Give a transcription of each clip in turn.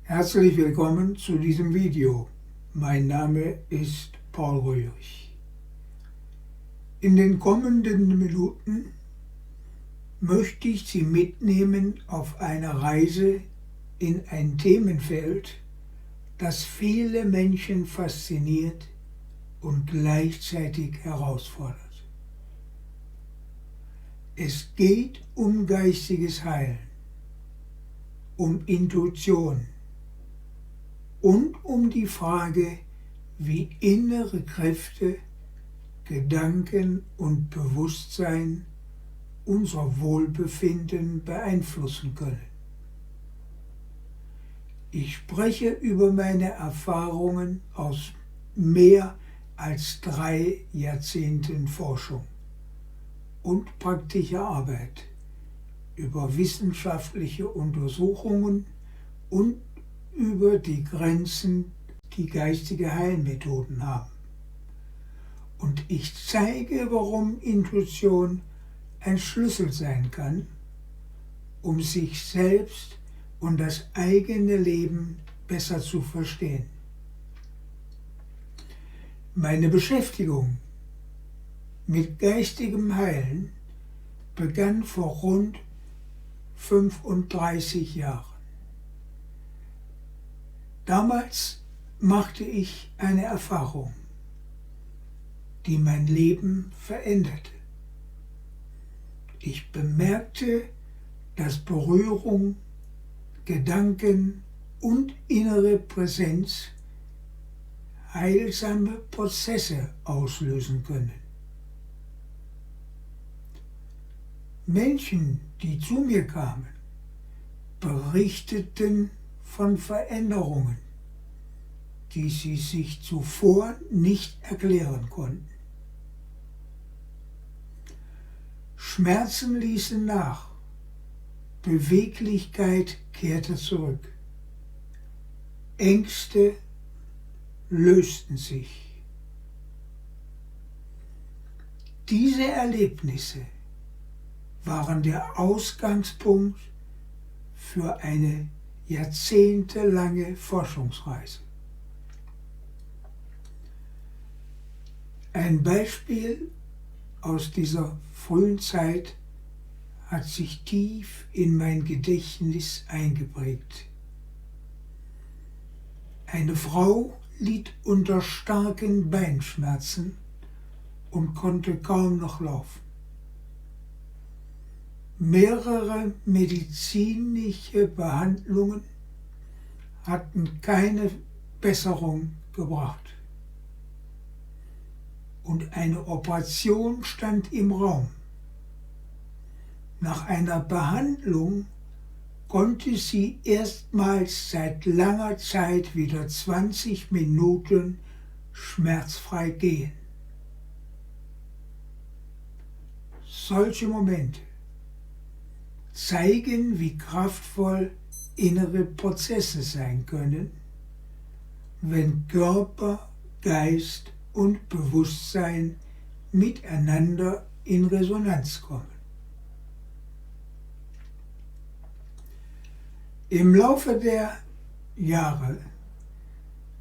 Herzlich willkommen zu diesem Video. Mein Name ist Paul Röhrig. In den kommenden Minuten möchte ich Sie mitnehmen auf eine Reise in ein Themenfeld, das viele Menschen fasziniert und gleichzeitig herausfordert. Es geht um geistiges Heilen, um Intuition und um die Frage, wie innere Kräfte, Gedanken und Bewusstsein unser Wohlbefinden beeinflussen können. Ich spreche über meine Erfahrungen aus mehr als 3 Jahrzehnten Forschung und praktischer Arbeit, über wissenschaftliche Untersuchungen und über die Grenzen, die geistige Heilmethoden haben. Und ich zeige, warum Intuition ein Schlüssel sein kann, um sich selbst und das eigene Leben besser zu verstehen. Meine Beschäftigung mit geistigem Heilen begann vor rund 35 Jahren. Damals machte ich eine Erfahrung, die mein Leben veränderte. Ich bemerkte, dass Berührung, Gedanken und innere Präsenz heilsame Prozesse auslösen können. Menschen, die zu mir kamen, berichteten von Veränderungen, die sie sich zuvor nicht erklären konnten. Schmerzen ließen nach, Beweglichkeit kehrte zurück, Ängste lösten sich. Diese Erlebnisse waren der Ausgangspunkt für eine jahrzehntelange Forschungsreise. Ein Beispiel aus dieser frühen Zeit hat sich tief in mein Gedächtnis eingeprägt. Eine Frau litt unter starken Beinschmerzen und konnte kaum noch laufen. Mehrere medizinische Behandlungen hatten keine Besserung gebracht. Und eine Operation stand im Raum. Nach einer Behandlung konnte sie erstmals seit langer Zeit wieder 20 Minuten schmerzfrei gehen. Solche Momente zeigen, wie kraftvoll innere Prozesse sein können, wenn Körper, Geist und Bewusstsein miteinander in Resonanz kommen. Im Laufe der Jahre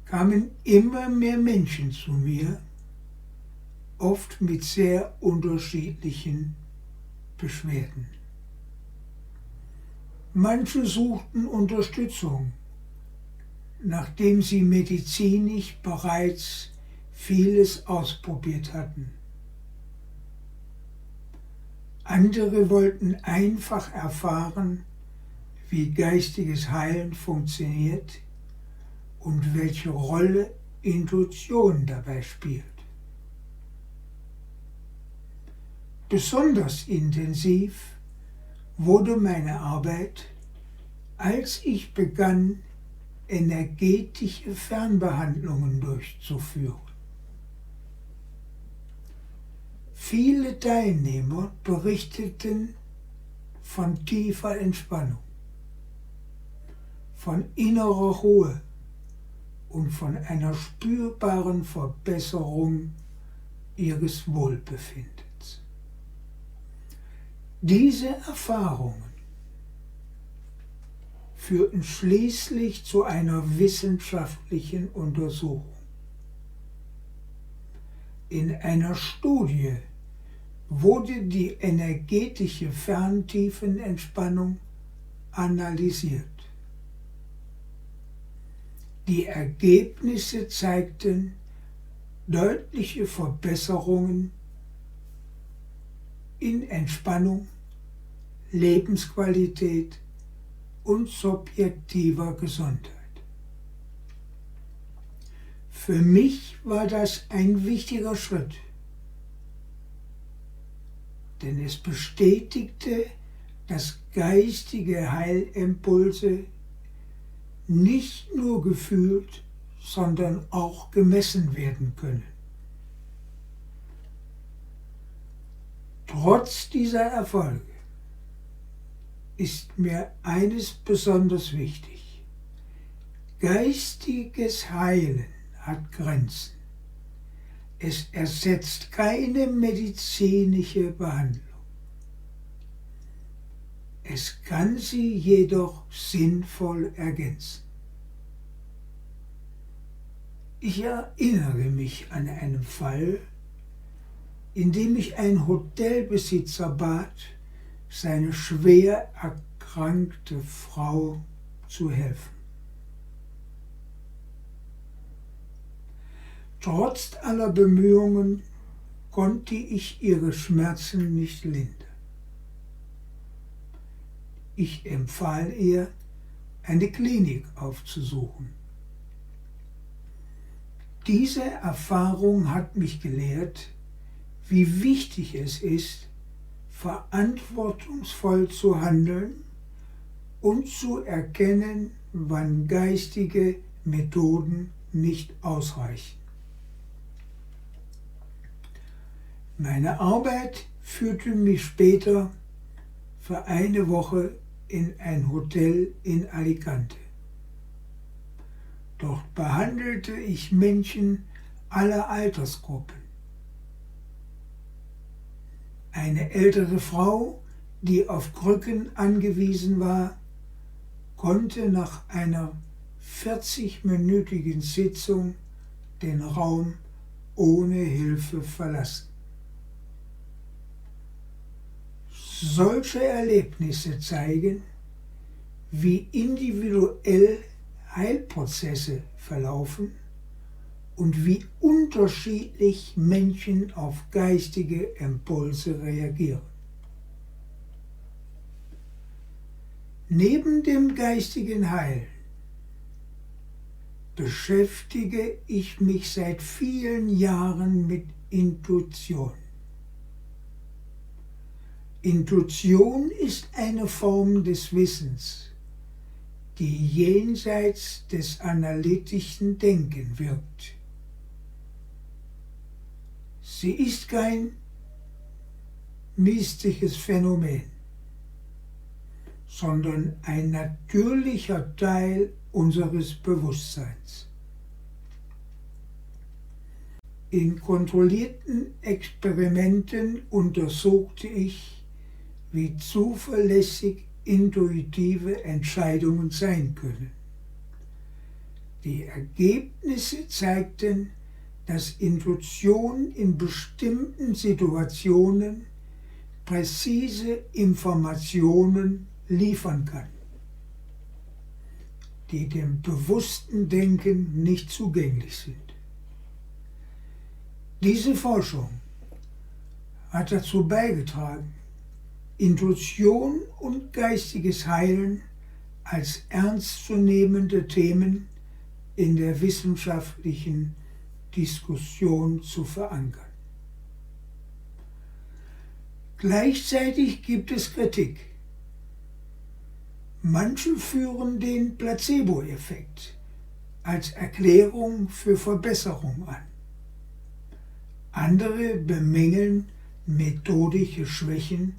kamen immer mehr Menschen zu mir, oft mit sehr unterschiedlichen Beschwerden. Manche suchten Unterstützung, nachdem sie medizinisch bereits vieles ausprobiert hatten. Andere wollten einfach erfahren, wie geistiges Heilen funktioniert und welche Rolle Intuition dabei spielt. Besonders intensiv wurde meine Arbeit, als ich begann, energetische Fernbehandlungen durchzuführen. Viele Teilnehmer berichteten von tiefer Entspannung, von innerer Ruhe und von einer spürbaren Verbesserung ihres Wohlbefindens. Diese Erfahrungen führten schließlich zu einer wissenschaftlichen Untersuchung. In einer Studie wurde die energetische Ferntiefenentspannung analysiert. Die Ergebnisse zeigten deutliche Verbesserungen in Entspannung, Lebensqualität und subjektiver Gesundheit. Für mich war das ein wichtiger Schritt, denn es bestätigte, dass geistige Heilimpulse nicht nur gefühlt, sondern auch gemessen werden können. Trotz dieser Erfolge ist mir eines besonders wichtig. Geistiges Heilen hat Grenzen. Es ersetzt keine medizinische Behandlung. Es kann sie jedoch sinnvoll ergänzen. Ich erinnere mich an einen Fall, in dem mich ein Hotelbesitzer bat, seine schwer erkrankte Frau zu helfen. Trotz aller Bemühungen konnte ich ihre Schmerzen nicht lindern. Ich empfahl ihr, eine Klinik aufzusuchen. Diese Erfahrung hat mich gelehrt, wie wichtig es ist, verantwortungsvoll zu handeln und zu erkennen, wann geistige Methoden nicht ausreichen. Meine Arbeit führte mich später für eine Woche in ein Hotel in Alicante. Dort behandelte ich Menschen aller Altersgruppen. Eine ältere Frau, die auf Krücken angewiesen war, konnte nach einer 40-minütigen Sitzung den Raum ohne Hilfe verlassen. Solche Erlebnisse zeigen, wie individuell Heilprozesse verlaufen und wie unterschiedlich Menschen auf geistige Impulse reagieren. Neben dem geistigen Heilen beschäftige ich mich seit vielen Jahren mit Intuition. Intuition ist eine Form des Wissens, die jenseits des analytischen Denkens wirkt. Sie ist kein mystisches Phänomen, sondern ein natürlicher Teil unseres Bewusstseins. In kontrollierten Experimenten untersuchte ich, wie zuverlässig intuitive Entscheidungen sein können. Die Ergebnisse zeigten, dass Intuition in bestimmten Situationen präzise Informationen liefern kann, die dem bewussten Denken nicht zugänglich sind. Diese Forschung hat dazu beigetragen, Intuition und geistiges Heilen als ernstzunehmende Themen in der wissenschaftlichen Diskussion zu verankern. Gleichzeitig gibt es Kritik. Manche führen den Placebo-Effekt als Erklärung für Verbesserung an. Andere bemängeln methodische Schwächen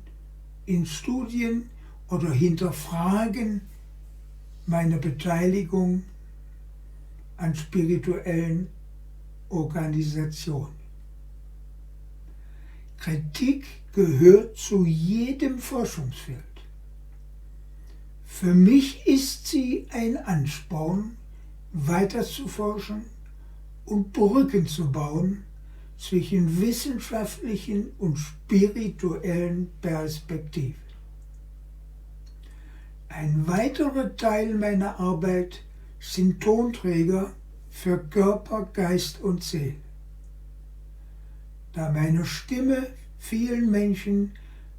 in Studien oder hinterfragen meine Beteiligung an spirituellen Organisationen. Kritik gehört zu jedem Forschungsfeld. Für mich ist sie ein Ansporn, weiterzuforschen und Brücken zu bauen zwischen wissenschaftlichen und spirituellen Perspektiven. Ein weiterer Teil meiner Arbeit sind Tonträger für Körper, Geist und Seele. Da meine Stimme vielen Menschen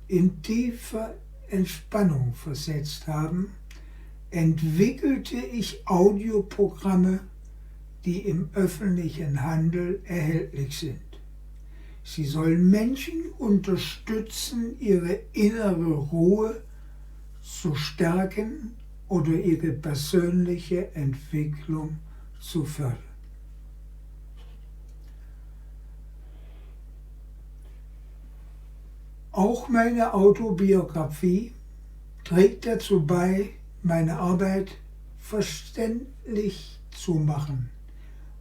in tiefe Entspannung versetzt haben, entwickelte ich Audioprogramme, die im öffentlichen Handel erhältlich sind. Sie sollen Menschen unterstützen, ihre innere Ruhe zu stärken oder ihre persönliche Entwicklung zu fördern. Auch meine Autobiografie trägt dazu bei, meine Arbeit verständlich zu machen.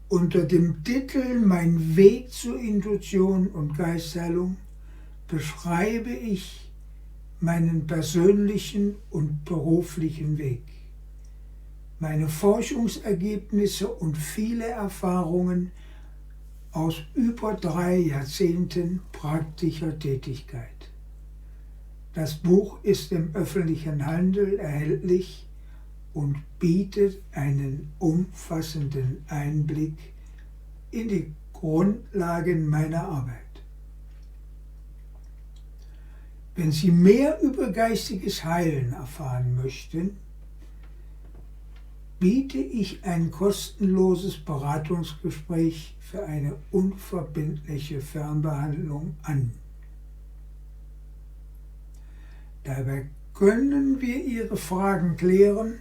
Unter dem Titel Mein Weg zur Intuition und Geistheilung beschreibe ich meinen persönlichen und beruflichen Weg, meine Forschungsergebnisse und viele Erfahrungen aus über 3 Jahrzehnten praktischer Tätigkeit. Das Buch ist im öffentlichen Handel erhältlich und bietet einen umfassenden Einblick in die Grundlagen meiner Arbeit. Wenn Sie mehr über geistiges Heilen erfahren möchten, biete ich ein kostenloses Beratungsgespräch für eine unverbindliche Fernbehandlung an. Dabei können wir Ihre Fragen klären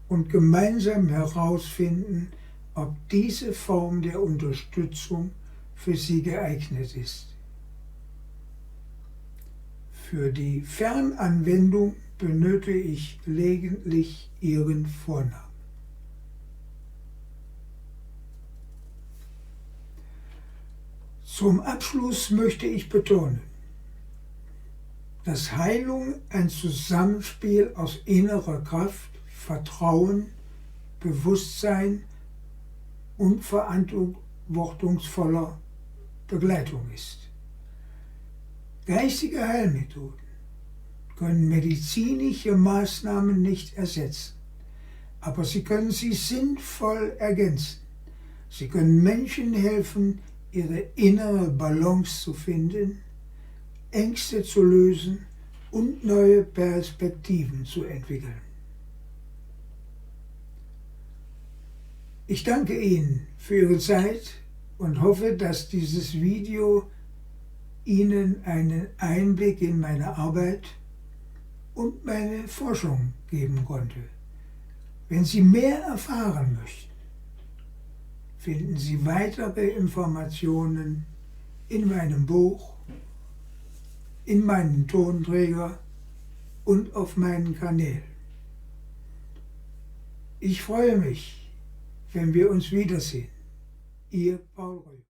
und gemeinsam herausfinden, ob diese Form der Unterstützung für Sie geeignet ist. Für die Fernanwendung benötige ich gelegentlich Ihren Vornamen. Zum Abschluss möchte ich betonen, dass Heilung ein Zusammenspiel aus innerer Kraft, Vertrauen, Bewusstsein und verantwortungsvoller Begleitung ist. Geistige Heilmethoden können medizinische Maßnahmen nicht ersetzen, aber sie können sie sinnvoll ergänzen. Sie können Menschen helfen, ihre innere Balance zu finden, Ängste zu lösen und neue Perspektiven zu entwickeln. Ich danke Ihnen für Ihre Zeit und hoffe, dass dieses Video Ihnen einen Einblick in meine Arbeit und meine Forschung geben konnte. Wenn Sie mehr erfahren möchten, finden Sie weitere Informationen in meinem Buch, in meinem Tonträger und auf meinen Kanälen. Ich freue mich, wenn wir uns wiedersehen. Ihr Paul Röhl.